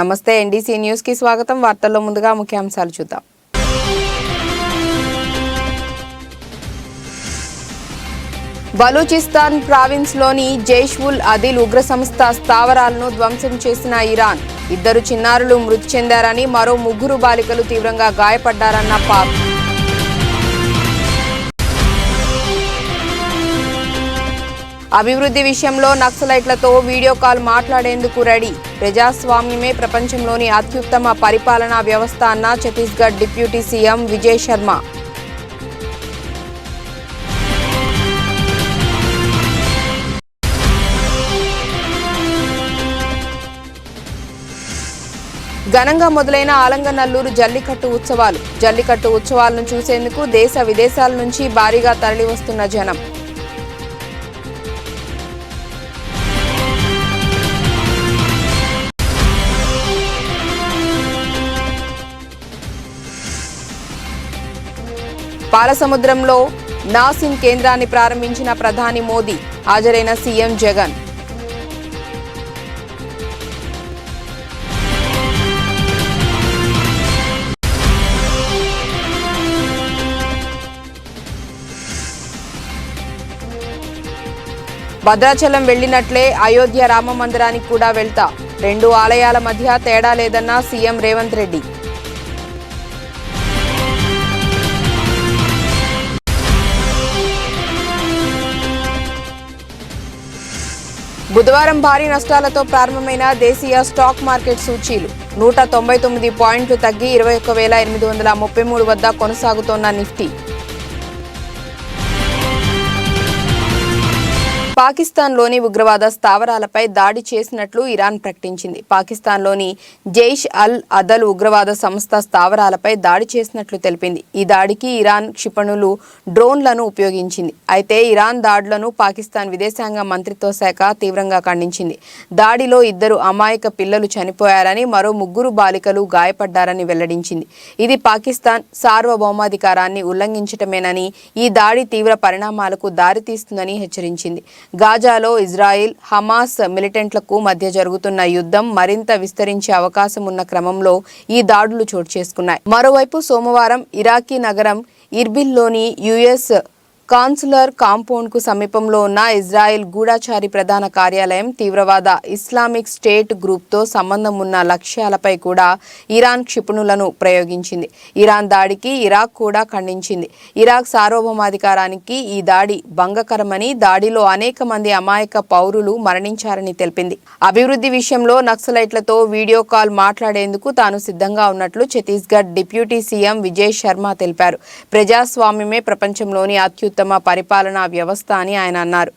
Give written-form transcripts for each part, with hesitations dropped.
నమస్తే NDC news కి స్వాగతం। వార్తల్లో ముందుగా ముఖ్యాంశాలు చూద్దాం। బలూచిస్తాన్ ప్రావిన్స్ లోని జైష్-ఉల్ అదిల్ ఉగ్ర సంస్థ స్థావరాలను ధ్వంసం చేసిన ఇరాన్, ఇద్దరు చిన్నారులు మృతి చెందారని, మరో ముగ్గురు బాలికలు తీవ్రంగా గాయపడ్డారన్న పాక్। అభివృద్ధి విషయంలో నక్సలైట్లతో వీడియో కాల్ మాట్లాడేందుకు రెడీ, ప్రజాస్వామ్యమే ప్రపంచంలోని అత్యుత్తమ పరిపాలనా వ్యవస్థ అన్న ఛత్తీస్గఢ్ డిప్యూటీ సీఎం విజయ్ శర్మ। ఘనంగా మొదలైన ఆలంగనల్లూరు జల్లికట్టు ఉత్సవాలు। జల్లికట్టు ఉత్సవాలను చూసేందుకు దేశ విదేశాల నుంచి భారీగా తరలివస్తున్న జనం। పాలసముద్రంలో నాసిన్ కేంద్రాన్ని ప్రారంభించిన ప్రధాని మోదీ, హాజరైన సీఎం జగన్। భద్రాచలం వెళ్లినట్లే అయోధ్య రామ మందిరానికి కూడా వెళ్తా, రెండు ఆలయాల మధ్య తేడా లేదన్న సీఎం రేవంత్ రెడ్డి। బుధవారం భారీ నష్టాలతో ప్రారంభమైన దేశీయ స్టాక్ మార్కెట్ సూచీలు 199 పాయింట్లు తగ్గి 21,833 వద్ద కొనసాగుతోన్న నిఫ్టీ। పాకిస్తాన్లోని ఉగ్రవాద స్థావరాలపై దాడి చేసినట్లు ఇరాన్ ప్రకటించింది। పాకిస్తాన్లోని జైష్ అల్ అదల్ ఉగ్రవాద సంస్థ స్థావరాలపై దాడి చేసినట్లు తెలిపింది। ఈ దాడికి ఇరాన్ క్షిపణులు, డ్రోన్లను ఉపయోగించింది। అయితే ఇరాన్ దాడులను పాకిస్తాన్ విదేశాంగ మంత్రిత్వ శాఖ తీవ్రంగా ఖండించింది। దాడిలో 2 అమాయక పిల్లలు చనిపోయారని, మరో 3 బాలికలు గాయపడ్డారని వెల్లడించింది। ఇది పాకిస్తాన్ సార్వభౌమాధికారాన్ని ఉల్లంఘించటమేనని, ఈ దాడి తీవ్ర పరిణామాలకు దారితీస్తుందని హెచ్చరించింది। గాజాలో ఇజ్రాయిల్, హమాస్ మిలిటెంట్లకు మధ్య జరుగుతున్న యుద్ధం మరింత విస్తరించే అవకాశం ఉన్న క్రమంలో ఈ దాడులు చోటు చేసుకున్నాయి। మరోవైపు సోమవారం ఇరాకీ నగరం ఇర్బిల్లోని యుఎస్ కాన్సులర్ కాంపౌండ్ కు సమీపంలో ఉన్న ఇజ్రాయెల్ గూఢచారి ప్రధాన కార్యాలయం తీవ్రవాద ఇస్లామిక్ స్టేట్ గ్రూప్తో సంబంధం ఉన్న లక్ష్యాలపై కూడా ఇరాన్ క్షిపణులను ప్రయోగించింది। ఇరాన్ దాడికి ఇరాక్ కూడా ఖండించింది। ఇరాక్ సార్వభౌమాధికారానికి ఈ దాడి భంగకరమని, దాడిలో అనేక మంది అమాయక పౌరులు మరణించారని తెలిపింది। అభివృద్ధి విషయంలో నక్సలైట్లతో వీడియో కాల్ మాట్లాడేందుకు తాను సిద్ధంగా ఉన్నట్లు ఛత్తీస్గఢ్ డిప్యూటీ సీఎం విజయ్ శర్మ తెలిపారు। ప్రజాస్వామ్యమే ప్రపంచంలోని అత్యుత్తమ పరిపాలనా వ్యవస్థ అని ఆయన అన్నారు।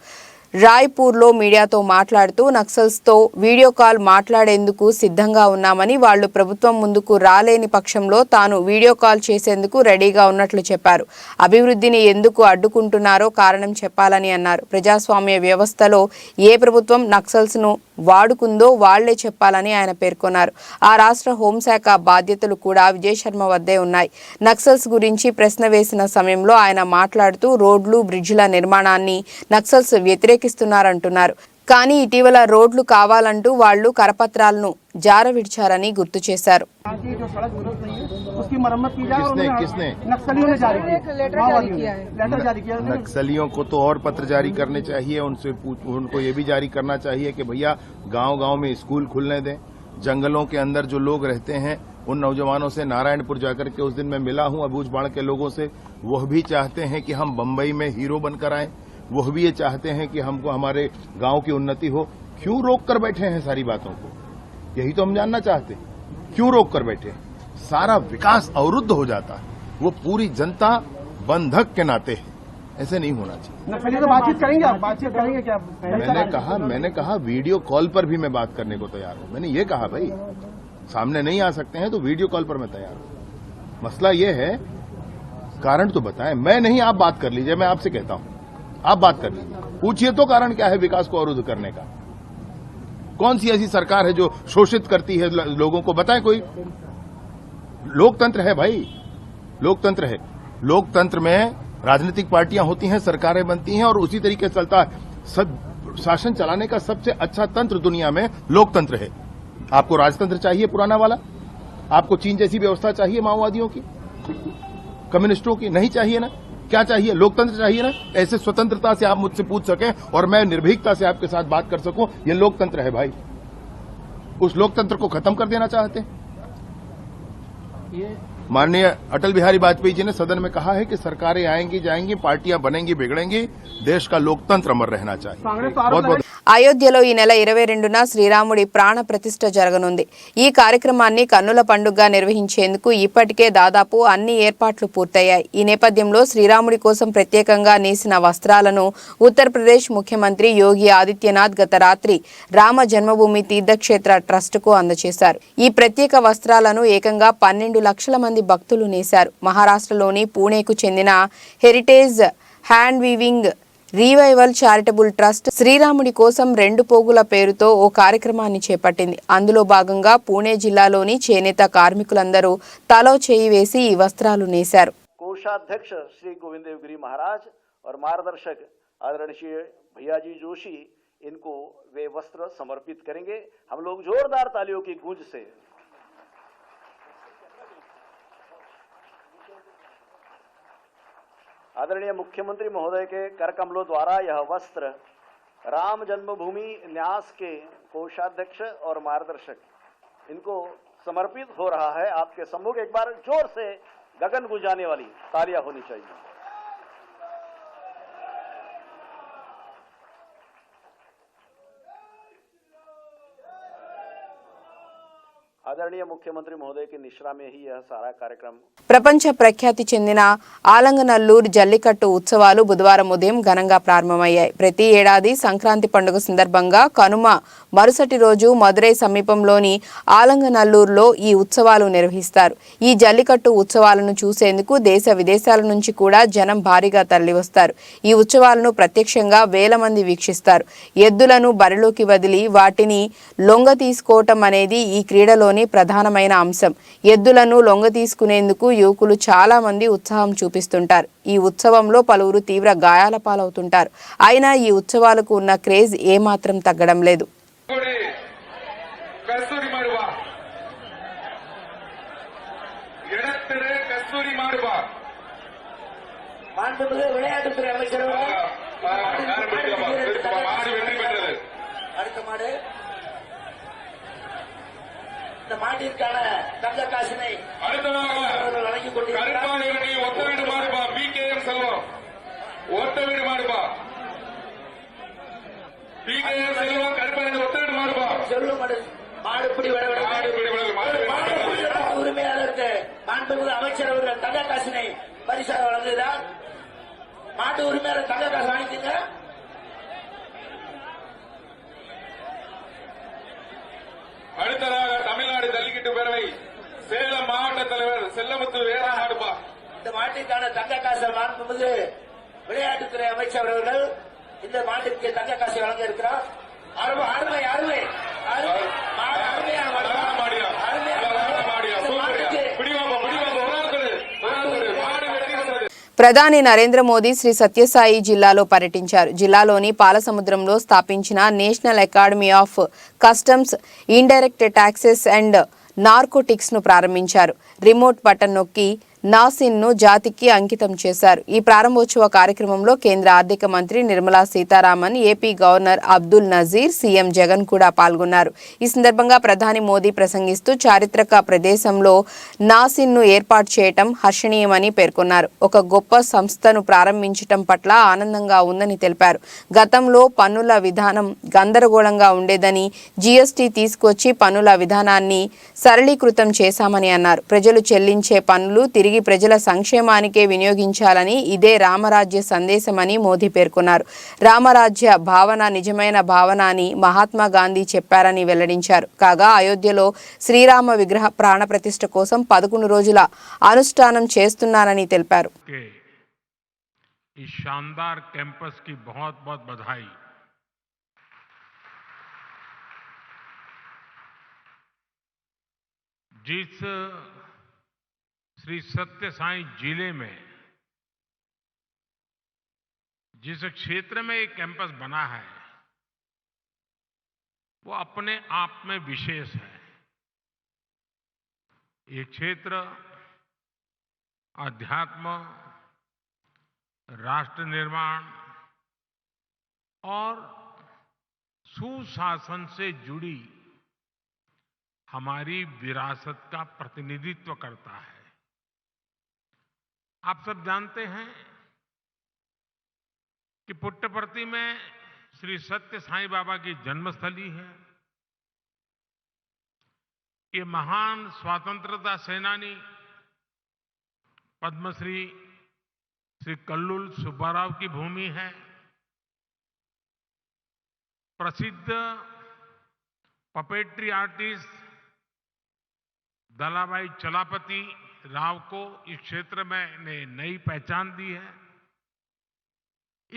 రాయ్పూర్లో మీడియాతో మాట్లాడుతూ నక్సల్స్తో వీడియో కాల్ మాట్లాడేందుకు సిద్ధంగా ఉన్నామని, వాళ్లు ప్రభుత్వం ముందుకు రాలేని పక్షంలో తాను వీడియో కాల్ చేసేందుకు రెడీగా ఉన్నట్లు చెప్పారు। అభివృద్ధిని ఎందుకు అడ్డుకుంటున్నారో కారణం చెప్పాలని అన్నారు। ప్రజాస్వామ్య వ్యవస్థలో ఏ ప్రభుత్వం నక్సల్స్ను వాడుకుందో వాళ్లే చెప్పాలని ఆయన పేర్కొన్నారు। ఆ రాష్ట్ర హోంశాఖ బాధ్యతలు కూడా విజయ్ శర్మ వద్దే ఉన్నాయి। నక్సల్స్ గురించి ప్రశ్న వేసిన సమయంలో ఆయన మాట్లాడుతూ రోడ్లు, బ్రిడ్జిల నిర్మాణాన్ని నక్సల్స్ వ్యతిరేకిస్తున్నారంటున్నారు। కానీ ఇటీవల రోడ్లు కావాలంటూ వాళ్లు కరపత్రాలను జారవిడిచారని గుర్తు చేశారు। नक्सलियों को तो और पत्र जारी करने चाहिए, उनको ये भी जारी करना चाहिए कि भैया गांव-गांव में स्कूल खुलने दें। जंगलों के अंदर जो लोग रहते हैं उन नौजवानों से नारायणपुर जाकर के उस दिन मैं मिला हूं अबूझबाड़ के लोगों से, वह भी चाहते हैं कि हम बंबई में हीरो बनकर आएं, वह भी ये चाहते हैं कि हमको हमारे गांव की उन्नति हो। क्यों रोक कर बैठे हैं सारी बातों को? यही तो हम जानना चाहते हैं, क्यों रोक कर बैठे? सारा विकास अवरुद्ध हो जाता है, वो पूरी जनता बंधक के नाते है, ऐसे नहीं होना चाहिए। तो बातचीत करेंगे आप? बातचीत करेंगे क्या? मैंने कहा वीडियो कॉल पर भी मैं बात करने को तैयार हूं। मैंने ये कहा भाई सामने नहीं आ सकते हैं तो वीडियो कॉल पर मैं तैयार हूं। मसला ये है, कारण तो बताएं। मैं नहीं, आप बात कर लीजिए, मैं आपसे कहता हूं आप बात कर लीजिए, पूछिए तो कारण क्या है विकास को अवरुद्ध करने का? कौन सी ऐसी सरकार है जो शोषित करती है लोगों को? बताएं कोई। लोकतंत्र है भाई, लोकतंत्र है। लोकतंत्र में राजनीतिक पार्टियां होती हैं, सरकारें बनती हैं और उसी तरीके से चलता है। शासन चलाने का सबसे अच्छा तंत्र दुनिया में लोकतंत्र है। आपको राजतंत्र चाहिए पुराना वाला? आपको चीन जैसी व्यवस्था चाहिए माओवादियों की, कम्युनिस्टों की? नहीं चाहिए ना। क्या चाहिए? लोकतंत्र चाहिए ना। ऐसे स्वतंत्रता से आप मुझसे पूछ सकें और मैं निर्भीकता से आपके साथ बात कर सकूं, ये लोकतंत्र है भाई। उस लोकतंत्र को खत्म कर देना चाहते हैं। माननीय अटल बिहारी वाजपेयी जी ने सदन में कहा है कि सरकारें आएंगी जाएंगी, पार्टियां बनेंगी बिगड़ेंगी, देश का लोकतंत्र अमर रहना चाहिए। बहुत बहुत అయోధ్యలో ఈ నెల 22న శ్రీరాముడి ప్రాణ ప్రతిష్ఠ జరగనుంది. ఈ కార్యక్రమాన్ని కన్నుల పండుగగా నిర్వహించేందుకు ఇప్పటికే దాదాపు అన్ని ఏర్పాట్లు పూర్తయ్యాయి. ఈ నేపథ్యంలో శ్రీరాముడి కోసం ప్రత్యేకంగా నేసిన వస్త్రాలను ఉత్తరప్రదేశ్ ముఖ్యమంత్రి యోగి ఆదిత్యనాథ్ గత రాత్రి రామ జన్మభూమి తీర్థక్షేత్ర ట్రస్టుకు అందజేశారు. ఈ ప్రత్యేక వస్త్రాలను ఏకంగా 12 లక్షల మంది భక్తులు నేశారు. మహారాష్ట్రలోని పూణేకు చెందిన heritage hand weaving రీవైవల్ charitable trust శ్రీరాముడి కోసం 2 పోగుల పేరుతో ఓ కార్యక్రమాన్ని చేపట్టింది. అందులో భాగంగా పూణే జిల్లాలోని చేనేత కార్మికులందరూ తలో చేయి వేసి ఈ వస్త్రాలు నేశారు. कोषाध्यक्ष श्री गोविंद देव गिरी महाराज और मार्गदर्शक आदरणीय भैयाजी जोशी इनको वे वस्त्र समर्पित करेंगे. हम लोग जोरदार तालियों की गूंज से आदरणीय मुख्यमंत्री महोदय के कर कमलों द्वारा यह वस्त्र राम जन्मभूमि न्यास के कोषाध्यक्ष और मार्गदर्शक इनको समर्पित हो रहा है. आपके सम्मुख एक बार जोर से गगन गुंजाने वाली तालियां होनी चाहिए. आदरणीय मुख्यमंत्री महोदय की निश्रा में ही यह सारा कार्यक्रम ప్రపంచ ప్రఖ్యాతి చెందిన ఆలంగనల్లూరు జల్లికట్టు ఉత్సవాలు బుధవారం ఉదయం ఘనంగా ప్రారంభమయ్యాయి. ప్రతి ఏడాది సంక్రాంతి పండుగ సందర్భంగా కనుమ మరుసటి రోజు మదురై సమీపంలోని ఆలంగనల్లూరులో ఈ ఉత్సవాలు నిర్వహిస్తారు. ఈ జల్లికట్టు ఉత్సవాలను చూసేందుకు దేశ విదేశాల నుంచి కూడా జనం భారీగా తరలివస్తారు. ఈ ఉత్సవాలను ప్రత్యక్షంగా వేల మంది వీక్షిస్తారు. ఎద్దులను బరిలోకి వదిలి వాటిని లొంగ తీసుకోవటం అనేది ఈ క్రీడలోని ప్రధానమైన అంశం. ఎద్దులను లొంగ తీసుకునేందుకు యువకులు చాలా మంది ఉత్సాహం చూపిస్తుంటారు. ఈ ఉత్సవంలో పలువురు తీవ్ర గాయాల పాలవుతుంటారు. అయినా ఈ ఉత్సవాలకు ఉన్న క్రేజ్ ఏమాత్రం తగ్గడం లేదు. இந்த மாட்டிற்கான தங்க காசினை வழங்கிக் உரிமையாளருக்கு மாண்புமிகு அமைச்சர் அவர்கள் தங்க காசினை பரிசாக வழங்குகிறார். மாட்டு உரிமையாளர் தங்க காசு வாங்கிக்கங்க. அடுத்ததாக தமிழ்நாடு ஜல்லிக்கட்டு பேரவை சேலம் மாவட்ட தலைவர் செல்லமுத்து வேறாடுபா. இந்த மாட்டிற்கான தங்க காசை மாண்புமிகு விளையாட்டுத்துறை அமைச்சர் அவர்கள் இந்த மாட்டிற்கு தங்க காசை வழங்க இருக்கிறார். அருமை அருமை அருமை ప్రధాని నరేంద్ర మోదీ శ్రీ సత్యసాయి జిల్లాలో పర్యటించారు. జిల్లాలోని పాలసముద్రంలో స్థాపించిన national academy of customs, indirect taxes and narcotics ను ప్రారంభించారు. రిమోట్ బటన్ నొక్కి నాసిన్ ను జాతికి అంకితం చేశారు. ఈ ప్రారంభోత్సవ కార్యక్రమంలో కేంద్ర ఆర్థిక మంత్రి Nirmala Sitharaman, AP governor Abdul Nazeer, CM Jagan కూడా పాల్గొన్నారు. ఈ సందర్భంగా ప్రధాని మోదీ ప్రసంగిస్తూ చారిత్రక ప్రదేశంలో నాసిన్ ను ఏర్పాటు చేయటం హర్షణీయమని పేర్కొన్నారు. ఒక గొప్ప సంస్థను ప్రారంభించటం పట్ల ఆనందంగా ఉందని తెలిపారు. గతంలో పన్నుల విధానం గందరగోళంగా ఉండేదని, జీఎస్టీ తీసుకొచ్చి పన్నుల విధానాన్ని సరళీకృతం చేశామని అన్నారు. ప్రజలు చెల్లించే పన్నులు తిరిగి ప్రజల సంక్షేమానికే వినియోగించాలని ఇదే రామరాజ్య సందేశమని మోదీ పేర్కొన్నారు. రామరాజ్య భావన నిజమైన భావన అని మహాత్మా గాంధీ చెప్పారని వెల్లడించారు. కాగా అయోధ్యలో శ్రీరామ విగ్రహ ప్రాణ ప్రతిష్ఠ కోసం 11 రోజుల అనుష్ఠానం చేస్తున్నారని తెలిపారు. जिस श्री सत्य साई जिले में जिस क्षेत्र में एक कैंपस बना है वो अपने आप में विशेष है. ये क्षेत्र अध्यात्म, राष्ट्र निर्माण और सुशासन से जुड़ी हमारी विरासत का प्रतिनिधित्व करता है। आप सब जानते हैं कि पुट्टपर्ती में श्री सत्य साईं बाबा की जन्मस्थली है। ये महान स्वतंत्रता सेनानी पद्मश्री श्री कल्लूल सुब्बाराव की भूमि है। प्रसिद्ध पपेट्री आर्टिस्ट दलाभाई चलापति राव को इस क्षेत्र में ने नई पहचान दी है।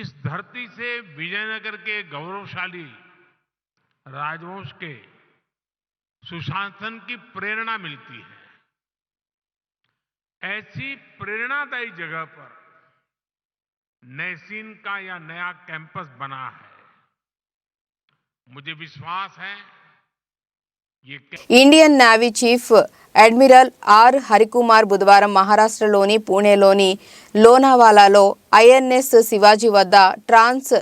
इस धरती से विजयनगर के गौरवशाली राजवंश के सुशासन की प्रेरणा मिलती है। ऐसी प्रेरणादायी जगह पर नैसीन का यह नया कैंपस बना है। मुझे विश्वास है ये Indian navy chief admiral R Harikumar బుధవారం మహారాష్ట్రలోని పూణేలోని లోనావాలాలో ఐఎన్ఎస్ శివాజీ వద్ద ట్రాన్స్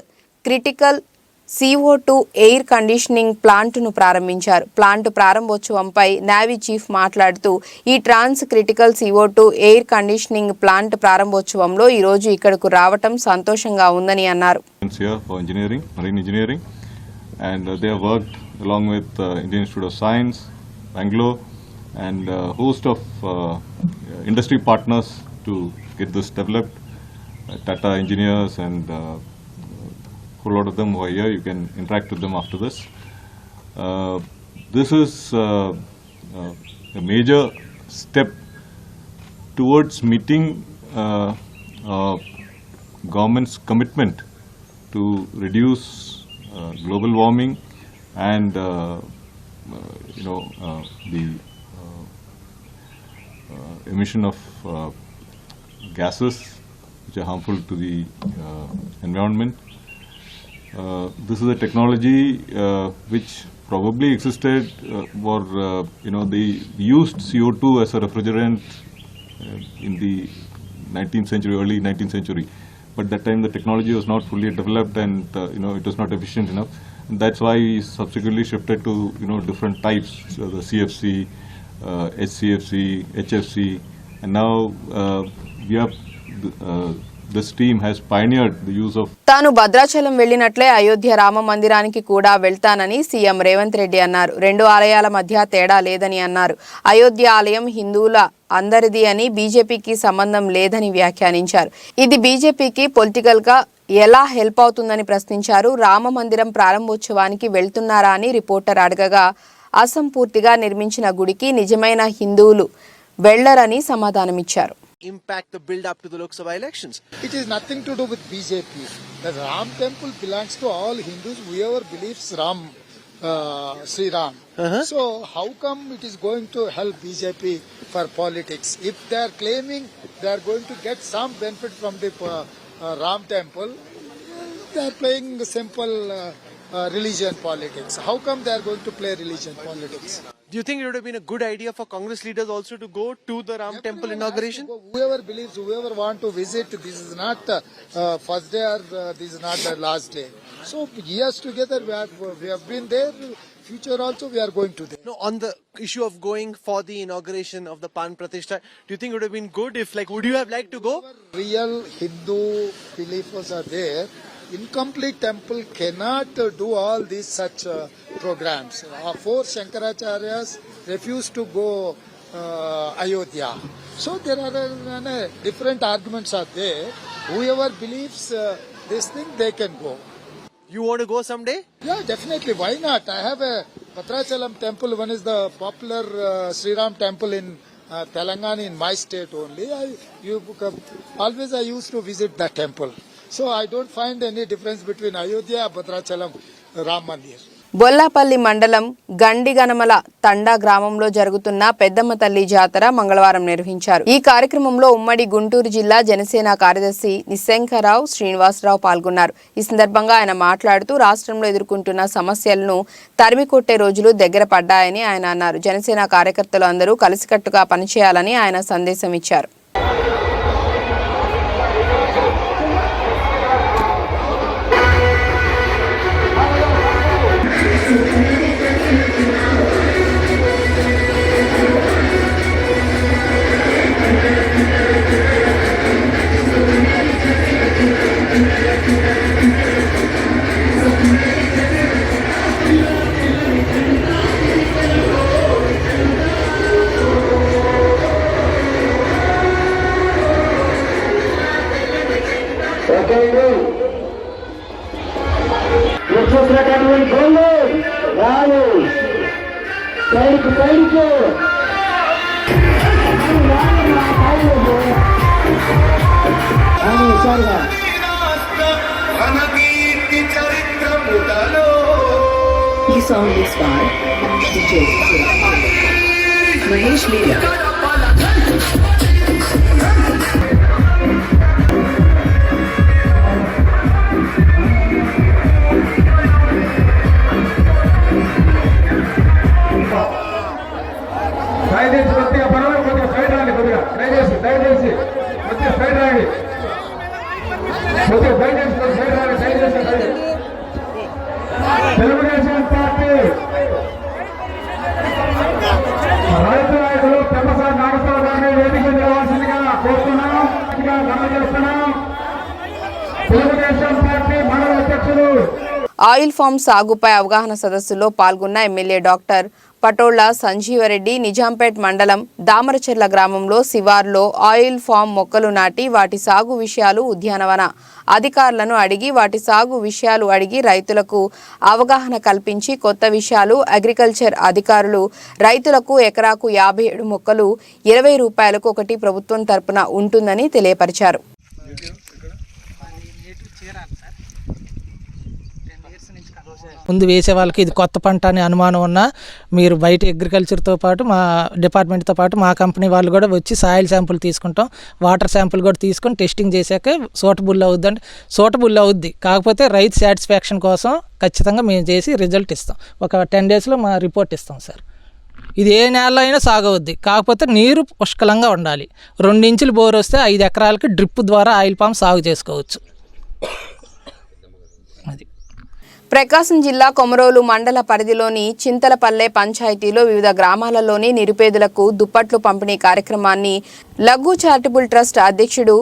క్రిటికల్ CO2 ఎయిర్ కండిషనింగ్ ప్లాంట్ను ప్రారంభించారు. ప్లాంట్ ప్రారంభోత్సవంపై నేవీ చీఫ్ మాట్లాడుతూ ఈ trans critical CO2 air conditioning plant ప్రారంభోత్సవంలో ఈ రోజు ఇక్కడకు రావటం సంతోషంగా ఉందని అన్నారు. And they have worked along with Indian Institute of Science, Bangalore, and a host of industry partners to get this developed. Tata engineers and a whole lot of them who are here. You can interact with them after this. This is a major step towards meeting government's commitment to reduce global warming and the emission of gases which are harmful to the environment. This is a technology which probably existed for they used CO2 as a refrigerant in the 19th century, early 19th century. But that time the technology was not fully developed and it was not efficient enough. And that's why we subsequently shifted to different types, so the CFC, HCFC, HFC, and now we have this team has pioneered the use of. తాను భద్రాచలం వెళ్లినట్లే అయోధ్య రామ మందిరానికి కూడా వెళ్తానని CM Revanth Reddy అన్నారు. రెండు ఆలయాల మధ్య తేడా లేదని అన్నారు. అయోధ్య ఆలయం హిందువుల అందరిది అని బీజేపీకి సంబంధం లేదని వ్యాఖ్యానించారు. ఇది బీజేపీకి పొలిటికల్ గా ఎలా హెల్ప్ అవుతుందని ప్రశ్నించారు. రామ మందిరం ప్రారంభోత్సవానికి వెళ్తున్నారా అని రిపోర్టర్ అడగగా అసంపూర్తిగా నిర్మించిన గుడికి నిజమైన హిందువులు వెళ్లరని సమాధానమిచ్చారు. Impact the build up to the Lok Sabha elections. It is nothing to do with BJP. The Ram temple belongs to all Hindus, whoever believes Sri Ram. So how come it is going to help BJP for politics? If they are claiming they are going to get some benefit from the Ram temple, they are playing simple religion politics. How come they are going to play religion politics? Do you think it would have been a good idea for Congress leaders also to go to the Ram temple inauguration? Whoever believes, whoever want to visit, this is not first day or this is not the last day. So years together we have been there. Future also we are going to there. No, on the issue of going for the inauguration of the Pan Pratishtha, do you think it would have been good if, would you have liked to go? Real Hindu believers are there. Incomplete temple cannot do all these such programs. Four Shankaracharyas refused to go Ayodhya. So there are different arguments are there. Whoever believes this thing, they can go. You want to go someday? Yeah, definitely. Why not? I have a Bhadrachalam temple. One is the popular Sri Ram temple in Telangana, in my state only. Always I used to visit that temple. So I don't find any difference between Ayodhya and Bhadrachalam Ram Mandir. Bollapalli మండలం గండిగనమల తండా గ్రామంలో జరుగుతున్న పెద్దమ్మ తల్లి జాతర మంగళవారం నిర్వహించారు. ఈ కార్యక్రమంలో ఉమ్మడి గుంటూరు జిల్లా జనసేన కార్యదర్శి నిశంకరావు శ్రీనివాసరావు పాల్గొన్నారు. ఈ సందర్భంగా ఆయన మాట్లాడుతూ రాష్ట్రంలో ఎదుర్కొంటున్న సమస్యలను తరిమికొట్టే రోజులు దగ్గర పడ్డాయని ఆయన అన్నారు. జనసేన కార్యకర్తలు అందరూ కలిసికట్టుగా పనిచేయాలని ఆయన సందేశం ఇచ్చారు. ఈ song is by DJ Mahesh Meera. Telugu Desam party రైతు నాయకులు పెమ్మసాని నాగేశ్వరరావు గారిని వేదిక నిలవాల్సిందిగా కోరుతున్నాం. తెలుగుదేశం పార్టీ మండల అధ్యక్షులు. ఆయిల్ ఫామ్ సాగుపై అవగాహన సదస్సులో పాల్గొన్న ఎమ్మెల్యే డాక్టర్ పటోళ్ల సంజీవరెడ్డి నిజాంపేట్ మండలం దామరచెర్ల గ్రామంలో శివార్లో ఆయిల్ ఫామ్ మొక్కలు నాటి వాటి సాగు విషయాలు ఉద్యానవన అధికారులను అడిగి రైతులకు అవగాహన కల్పించి కొత్త విషయాలు అగ్రికల్చర్ అధికారులు రైతులకు ఎకరాకు 57 మొక్కలు 20 రూపాయలకు ఒకటి ప్రభుత్వం తరపున ఉంటుందని తెలియపరిచారు. ముందు వేసే వాళ్ళకి ఇది కొత్త పంట అని అనుమానం ఉన్నా మీరు బయట అగ్రికల్చర్తో పాటు మా డిపార్ట్మెంట్తో పాటు మా కంపెనీ వాళ్ళు కూడా వచ్చి సాయిల్ శాంపుల్ తీసుకుంటాం, వాటర్ శాంపుల్ కూడా తీసుకొని టెస్టింగ్ చేశాక సూటబుల్ అవుద్ది. కాకపోతే రైతు సాటిస్ఫాక్షన్ కోసం ఖచ్చితంగా మేము చేసి రిజల్ట్ ఇస్తాం. ఒక 10 డేస్లో మా రిపోర్ట్ ఇస్తాం సార్. ఇది ఏ నేలలో అయినా సాగవద్ది, కాకపోతే నీరు పుష్కలంగా ఉండాలి. 2 ఇంచులు బోర్ వస్తే 5 ఎకరాలకి డ్రిప్ ద్వారా ఆయిల్ పామ్ సాగు చేసుకోవచ్చు. అది ప్రకాశం జిల్లా కొమరోలు మండల పరిధిలోని చింతలపల్లె పంచాయతీలో వివిధ గ్రామాలలోని నిరుపేదలకు దుప్పట్లు పంపిణీ కార్యక్రమాన్ని లఘు చారిటబుల్ ట్రస్ట్ అధ్యక్షుడు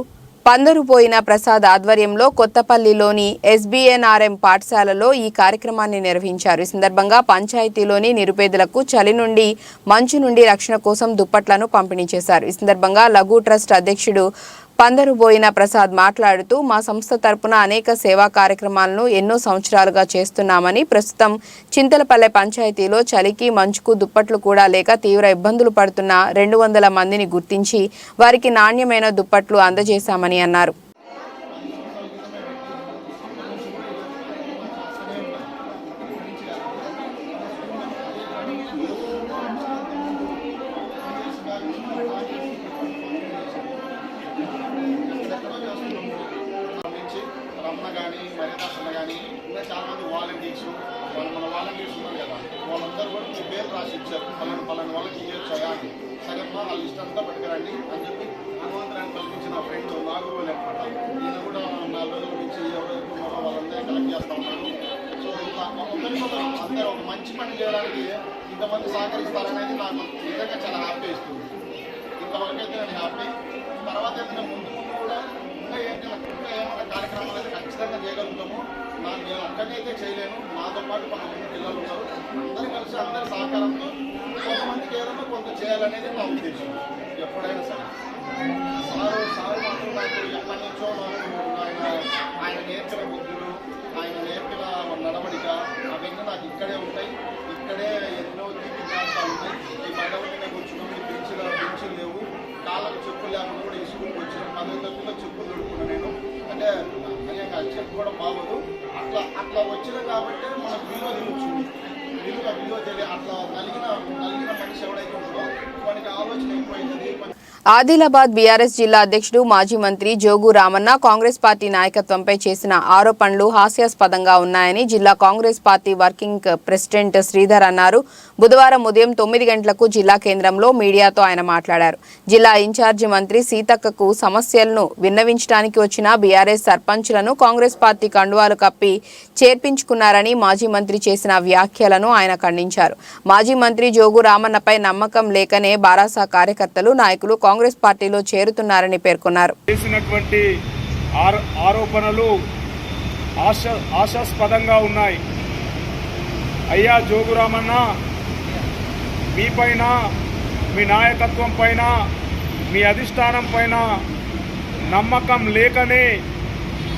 పందరుపోయిన ప్రసాద్ ఆధ్వర్యంలో కొత్తపల్లిలోని SBNRM పాఠశాలలో ఈ కార్యక్రమాన్ని నిర్వహించారు. ఈ సందర్భంగా పంచాయతీలోని నిరుపేదలకు చలి నుండి మంచు నుండి రక్షణ కోసం దుప్పట్లను పంపిణీ చేశారు. ఈ సందర్భంగా లఘు ట్రస్ట్ అధ్యక్షుడు పందరుబోయిన ప్రసాద్ మాట్లాడుతూ మా సంస్థ తరపున అనేక సేవా కార్యక్రమాలను ఎన్నో సంవత్సరాలుగా చేస్తున్నామని, ప్రస్తుతం చింతలపల్లె పంచాయతీలో చలికి మంచుకు దుప్పట్లు కూడా లేక తీవ్ర ఇబ్బందులు పడుతున్న 200 మందిని గుర్తించి వారికి నాణ్యమైన దుప్పట్లు అందజేశామని అన్నారు. పలానా వాళ్ళకి ఇచ్చాయా సరే అమ్మా వాళ్ళ లిస్ట్ అంతా పట్టుకురండి అని చెప్పి హనుమంతరాన్ని కల్పించిన ఫ్రెండ్ నాగూరు అనమాట. ఈయన కూడా 4 రోజుల నుంచి ఎవరైతే వాళ్ళందరూ కలెక్ట్ చేస్తూ ఉంటారు. సో ఇంకా అందరూ ఒక మంచి పని చేయడానికి ఇంతమంది సహకరిస్తారనేది నాకు నిజంగా చాలా హ్యాపీ ఇస్తుంది. ఇంతవరకైతే నేను హ్యాపీ. తర్వాత అయితే ముందు కూడా ఇంకా ఏమైనా కార్యక్రమాలు అయితే ఖచ్చితంగా చేయగలుగుతాము. నేను ఒక్కనే అయితే చేయలేను, నాతో పాటు 10 పిల్లలు ఉన్నారు. అందరూ కలిసి అందరి సహకారంతో కొంతమందికి ఏదైనా కొంత చేయాలనేది నా ఉద్దేశం. ఎప్పుడైనా సరే సారు మాత్రం నాకు ఎప్పటి నుంచో ఆయన నేర్పిన బుద్ధులు, ఆయన నేర్పిన నడవడిక అవన్నీ నాకు ఇక్కడే ఉంటాయి. ఇక్కడే ఎన్నో తీపి జ్ఞాపకాలు ఉన్నాయి. ఈ బయట మీద కూర్చున్నాము, బెంచులు లేవు, కాళ్ళకు చెప్పులు లేకుండా కూడా ఈ స్కూల్కి వచ్చాను. 10 తక్కువ చెప్పులు దొరుకుతున్నా నేను. అంటే చెప్పు కూడా బాగోదు. అట్లా వచ్చినాం కాబట్టి మనకు విలువ తెలుస్తుంది. నిలుక విలువ తెలియ అట్లా కలిగిన మనిషి ఎవడైతే ఉంటాడో వానికి ఆలోచన ఎక్కువైతుంది. ఆదిలాబాద్ బీఆర్ఎస్ జిల్లా అధ్యక్షుడు మాజీ మంత్రి జోగు రామన్న కాంగ్రెస్ పార్టీ నాయకత్వంపై చేసిన ఆరోపణలు హాస్యాస్పదంగా ఉన్నాయని జిల్లా Congress party working president Sridhar అన్నారు. బుధవారం ఉదయం 9 గంటలకు జిల్లా కేంద్రంలో మీడియాతో ఆయన మాట్లాడారు. జిల్లా ఇన్ఛార్జి మంత్రి సీతక్కకు సమస్యలను విన్నవించడానికి వచ్చిన బీఆర్ఎస్ సర్పంచ్లను కాంగ్రెస్ పార్టీ కండువాలు కప్పి చేర్పించుకున్నారని మాజీ మంత్రి చేసిన వ్యాఖ్యలను ఆయన ఖండించారు. మాజీ మంత్రి జోగు రామన్నపై నమ్మకం లేకనే బారాసా కార్యకర్తలు నాయకులు కాంగ్రెస్ పార్టీలో చేరుతున్నారని పేర్కొన్నారు. చేసినటువంటి ఆరోపణలు ఆశాస్పదంగా ఉన్నాయి. అయ్యా జోగురామన్న, మీ పైన, మీ నాయకత్వం పైన, మీ అధిష్టానం పైన నమ్మకం లేకనే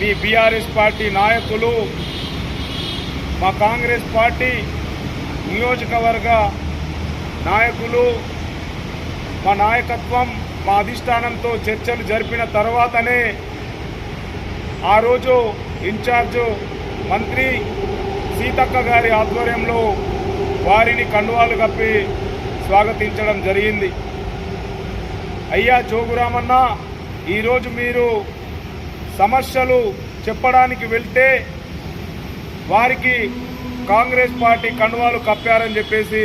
మీ బీఆర్ఎస్ పార్టీ నాయకులు మా కాంగ్రెస్ పార్టీ నియోజకవర్గ నాయకులు, మా నాయకత్వం, మా అధిష్టానంతో చర్చలు జరిపిన తర్వాతనే ఆ రోజు ఇన్ఛార్జు మంత్రి సీతక్క గారి ఆధ్వర్యంలో వారిని కండువాలు కప్పి స్వాగతించడం జరిగింది. అయ్యా జోగురామన్న, ఈరోజు మీరు సమస్యలు చెప్పడానికి వెళ్తే వారికి కాంగ్రెస్ పార్టీ కండువాలు కప్పారని చెప్పేసి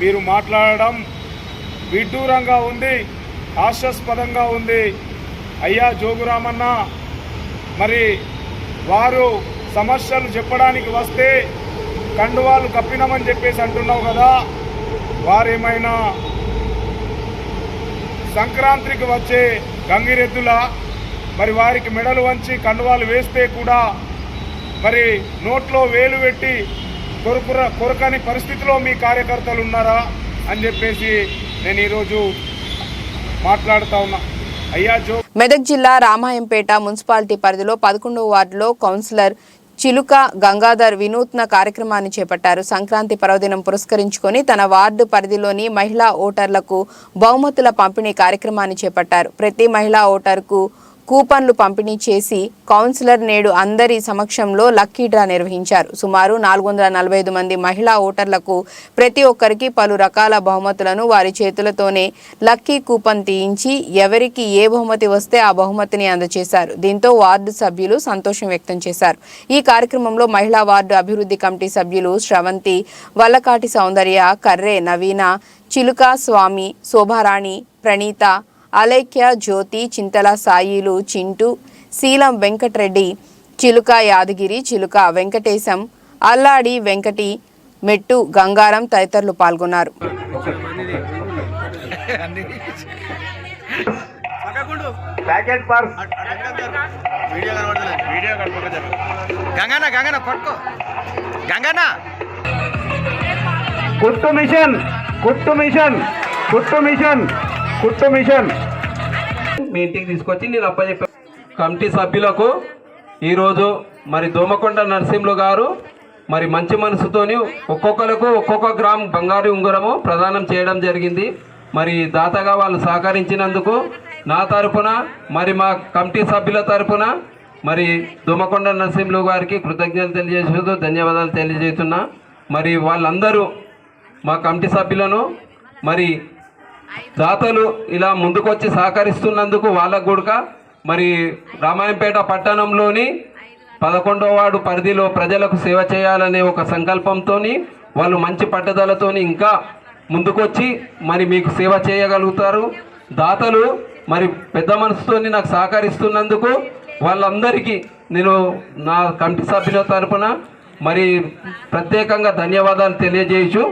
మీరు మాట్లాడడం విడ్డూరంగా ఉంది, హాస్యాస్పదంగా ఉంది. అయ్యా జోగురామన్న, మరి వారు సమస్యలు చెప్పడానికి వస్తే కండువాలు కప్పినామని చెప్పేసి అంటున్నావు కదా, వారేమైనా సంక్రాంతికి వచ్చే గంగిరెద్దుల? మరి వారికి మెడలు వంచి కండువాలు వేస్తే కూడా మరి నోట్లో వేలు పెట్టి కొరకని పరిస్థితిలో మీ కార్యకర్తలు ఉన్నారా అని చెప్పేసి నేను ఈరోజు మాట్లాడుతా ఉన్నా. మెదక్ జిల్లా రామాయంపేట మున్సిపాలిటీ పరిధిలో 11వ వార్డులో కౌన్సిలర్ చిలుక గంగాధర్ వినూత్న కార్యక్రమాన్ని చేపట్టారు. సంక్రాంతి పర్వదినం పురస్కరించుకొని తన వార్డు పరిధిలోని మహిళా ఓటర్లకు బహుమతుల పంపిణీ కార్యక్రమాన్ని చేపట్టారు. ప్రతి మహిళా ఓటర్కు కూపన్లు పంపిణీ చేసి కౌన్సిలర్ నేడు అందరి సమక్షంలో లక్కీ డ్రా నిర్వహించారు. సుమారు 445 మంది మహిళా ఓటర్లకు ప్రతి ఒక్కరికి పలు రకాల బహుమతులను వారి చేతులతోనే లక్కీ కూపన్ తీయించి ఎవరికి ఏ బహుమతి వస్తే ఆ బహుమతిని అందజేశారు. దీంతో వార్డు సభ్యులు సంతోషం వ్యక్తం చేశారు. ఈ కార్యక్రమంలో మహిళా వార్డు అభివృద్ధి కమిటీ సభ్యులు శ్రవంతి, వల్లకాటి సౌందర్య, కర్రే నవీన, చిలుక స్వామి, శోభారాణి, ప్రణీత, అలేఖ్య, జ్యోతి, చింతల సాయిలు, చింటూ, శీలం వెంకటరెడ్డి, చిలుక యాదగిరి, చిలుక వెంకటేశం, అల్లాడి వెంకటి, మెట్టు గంగారం తదితరులు పాల్గొన్నారు. కుట్టు మిషన్ కుట్టు మిషన్ కుట్టు మిషన్ కుట్టు మిషన్ మీ ఇంటికి తీసుకొచ్చి నేను అప్పచెప్పాను. కమిటీ సభ్యులకు ఈరోజు మరి దోమకొండ నరసింహులు గారు మరి మంచి మనసుతోని ఒక్కొక్కరికి ఒక్కొక్క గ్రామ్ బంగారు ఉంగరము ప్రదానం చేయడం జరిగింది. మరి దాతగా వాళ్ళు సహకరించినందుకు నా తరపున మరి మా కమిటీ సభ్యుల తరపున మరి దోమకొండ నరసింహులు గారికి కృతజ్ఞతలు తెలియజేస్తూ ధన్యవాదాలు తెలియజేస్తున్నా. మరి వాళ్ళందరూ మా కమిటీ సభ్యులను మరి దాతలు ఇలా ముందుకొచ్చి సహకరిస్తున్నందుకు వాళ్ళకు కూడా మరి రామాయంపేట పట్టణంలోని 11వ వార్డు పరిధిలో ప్రజలకు సేవ చేయాలనే ఒక సంకల్పంతో వాళ్ళు మంచి పట్టుదలతో ఇంకా ముందుకొచ్చి మరి మీకు సేవ చేయగలుగుతారు. దాతలు మరి పెద్ద మనసుతో నాకు సహకరిస్తున్నందుకు వాళ్ళందరికీ నేను నా కమిటీ సభ్యుల తరపున మరి ప్రత్యేకంగా ధన్యవాదాలు తెలియజేయచ్చు.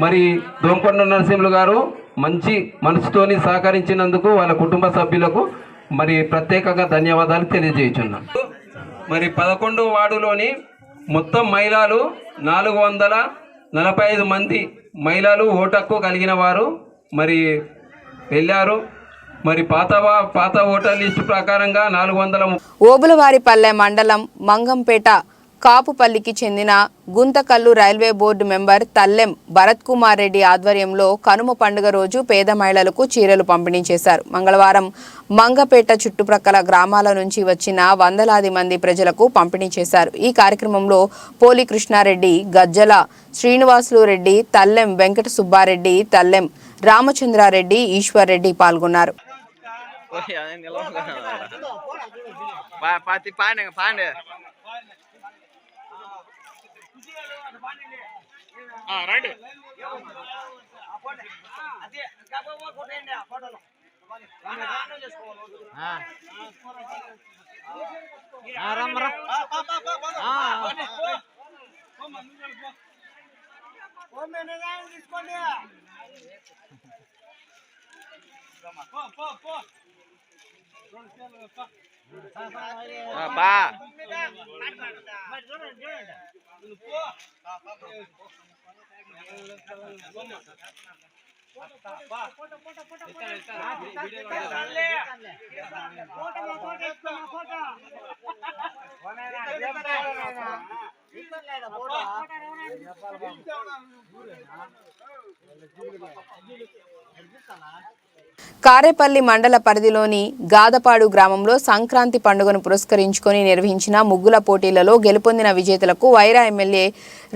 మరి దోమకొండ నరసింహులు గారు మంచి మనసుతోని సహకరించినందుకు వాళ్ళ కుటుంబ సభ్యులకు మరి ప్రత్యేకంగా ధన్యవాదాలు తెలియజేయుచున్నాను. మరి 11వ వార్డులోని మొత్తం మహిళలు 445 మంది మహిళలు ఓటు హక్కు కలిగిన వారు మరి వెళ్ళారు. మరి పాత ఓటర్ లిస్టు ప్రకారంగా 400. ఓబులవారిపల్లె మండలం మంగంపేట కాపుపల్లికి చెందిన Guntakal railway board member Tallem Bharath Kumar Reddy ఆధ్వర్యంలో కనుమ పండుగ రోజు పేద మహిళలకు చీరలు పంపిణీ చేశారు. మంగళవారం మంగపేట చుట్టుప్రక్కల గ్రామాల నుంచి వచ్చిన వందలాది మంది ప్రజలకు పంపిణీ చేశారు. ఈ కార్యక్రమంలో పోలి కృష్ణారెడ్డి, గజ్జల శ్రీనివాసులు రెడ్డి, తల్లెం వెంకట సుబ్బారెడ్డి, తల్లెం రామచంద్రారెడ్డి, ఈశ్వర్ రెడ్డి పాల్గొన్నారు. కారేపల్లి మండల పరిధిలోని గాదపాడు గ్రామంలో సంక్రాంతి పండుగను పురస్కరించుకొని నిర్వహించిన ముగ్గుల పోటీలలో గెలుపొందిన విజేతలకు వైరా ఎమ్మెల్యే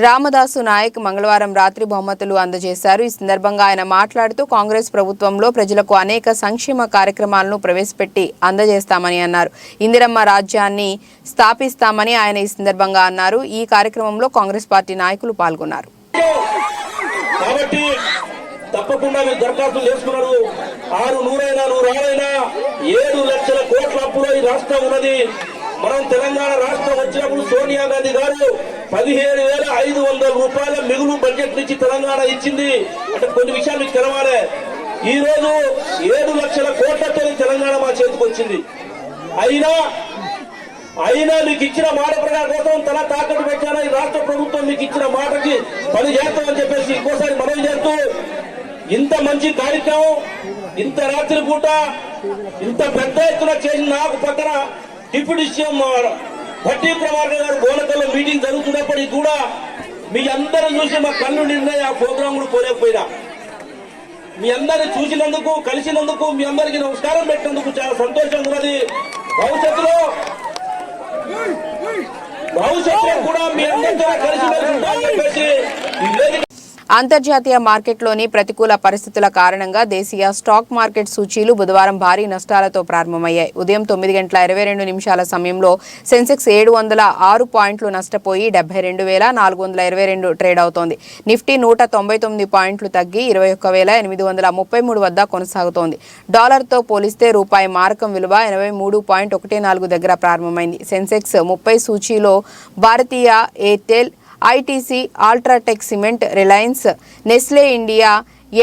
రామదాసు నాయక్ మంగళవారం రాత్రి బహుమతులు అందజేశారు. ఈ సందర్భంగా ఆయన మాట్లాడుతూ కాంగ్రెస్ ప్రభుత్వంలో ప్రజలకు అనేక సంక్షేమ కార్యక్రమాలను ప్రవేశపెట్టి అందజేస్తామని అన్నారు. ఇందిరమ్మ రాజ్యాన్ని స్థాపిస్తామని ఆయన ఈ సందర్భంగా అన్నారు. ఈ కార్యక్రమంలో కాంగ్రెస్ పార్టీ నాయకులు పాల్గొన్నారు. తప్పకుండా మీరు దరఖాస్తులు చేసుకున్నారు. 600 7 లక్షల కోట్ల అప్పులో ఈ రాష్ట్రం ఉన్నది. మనం తెలంగాణ రాష్ట్రం వచ్చినప్పుడు సోనియా గాంధీ గారు 17,500 రూపాయల మిగులు బడ్జెట్ నుంచి తెలంగాణ ఇచ్చింది. అంటే కొన్ని విషయాలు మీకు తెలవాలి. ఈ రోజు 7 లక్షల కోట్లతో తెలంగాణ మా చేతికి వచ్చింది. అయినా మీకు ఇచ్చిన మాట ప్రకారం కోసం తల తాకట్టు పెట్టారా ఈ రాష్ట్ర ప్రభుత్వం మీకు ఇచ్చిన మాటకి పని చేస్తామని చెప్పేసి ఇంకోసారి మనం చేస్తూ ఇంత మంచి కార్యక్రమం ఇంత రాత్రి పూట ఇంత పెద్ద ఎత్తున చేసిన నాకు పక్కన డిప్యూటీ సీఎం భట్టి ప్రమార్ గారు గోనకల్లో మీటింగ్ జరుగుతున్నప్పటికీ కూడా మీ అందరూ చూసి మా కళ్ళు నిండినాయి. ఆ ప్రోగ్రాం కూడా పోలేకపోయినా మీ అందరిని చూసినందుకు కలిసినందుకు మీ అందరికీ నమస్కారం పెట్టినందుకు చాలా సంతోషంగా ఉన్నది. భవిష్యత్తులో కూడా మీ అందరితో కలిసి చెప్పేసి ఈ వేదిక అంతర్జాతీయ మార్కెట్లోని ప్రతికూల పరిస్థితుల కారణంగా దేశీయ స్టాక్ మార్కెట్ సూచీలు బుధవారం భారీ నష్టాలతో ప్రారంభమయ్యాయి. ఉదయం 9:22 సమయంలో సెన్సెక్స్ 706 పాయింట్లు నష్టపోయి 72,422 ట్రేడ్ అవుతోంది. నిఫ్టీ 199 పాయింట్లు తగ్గి 21,833 వద్ద కొనసాగుతోంది. డాలర్తో పోలిస్తే రూపాయి మారకం విలువ 83.14 దగ్గర ప్రారంభమైంది. సెన్సెక్స్ 30 సూచీలో Bharatiya Airtel, ITC, UltraTech cement, Reliance, Nestle India,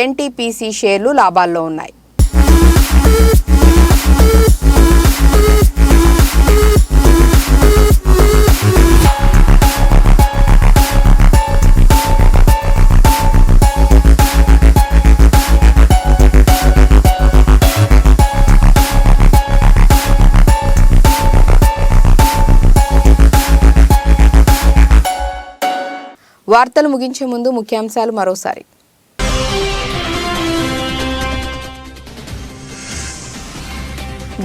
NTPC షేర్లు లాభాల్లో ఉన్నాయి. వార్తలు ముగించే ముందు ముఖ్యాంశాలు మరోసారి.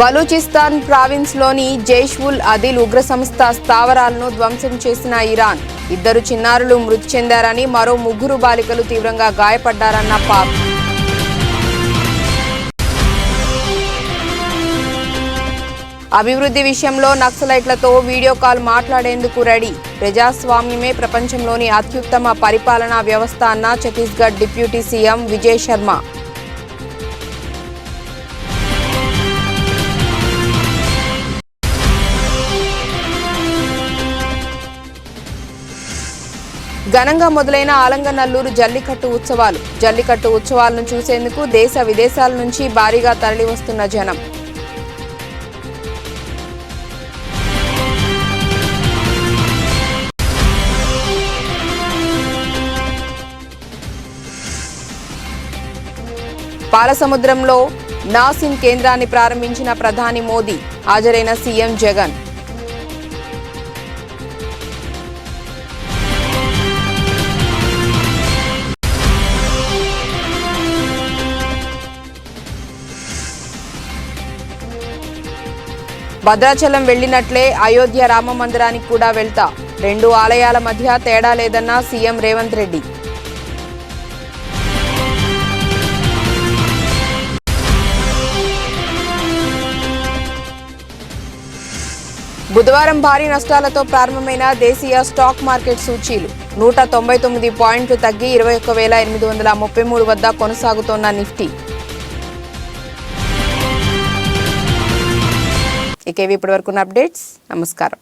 బలూచిస్తాన్ ప్రావిన్స్లోని జైష్-ఉల్ అదిల్ ఉగ్ర సంస్థ స్థావరాలను ధ్వంసం చేసిన ఇరాన్. 2 చిన్నారులు మృతి చెందారని, మరో 3 బాలికలు తీవ్రంగా గాయపడ్డారన్న పాక్. అభివృద్ధి విషయంలో నక్సలైట్లతో వీడియో కాల్ మాట్లాడేందుకు రెడీ. ప్రజాస్వామ్యమే ప్రపంచంలోని అత్యుత్తమ పరిపాలనా వ్యవస్థ అన్న ఛత్తీస్గఢ్ డిప్యూటీ సీఎం విజయ్ శర్మ. ఘనంగా మొదలైన ఆలంగనల్లూరు జల్లికట్టు ఉత్సవాలు. జల్లికట్టు ఉత్సవాలను చూసేందుకు దేశ విదేశాల నుంచి భారీగా తరలివస్తున్న జనం. పాలసముద్రంలో నాసిన్ కేంద్రాన్ని ప్రారంభించిన ప్రధాని మోదీ. హాజరైన సీఎం జగన్. భద్రాచలం వెళ్లినట్లే అయోధ్య రామ మందిరానికి కూడా వెళ్తా. 2 ఆలయాల మధ్య తేడా లేదన్న సీఎం రేవంత్ రెడ్డి. బుధవారం భారీ నష్టాలతో ప్రారంభమైన దేశీయ స్టాక్ మార్కెట్ సూచీలు 199 పాయింట్లు తగ్గి 21,833 వద్ద కొనసాగుతోన్న నిఫ్టీ. ఇకేవి ఇప్పటివరకున్న అప్డేట్స్. నమస్కారం.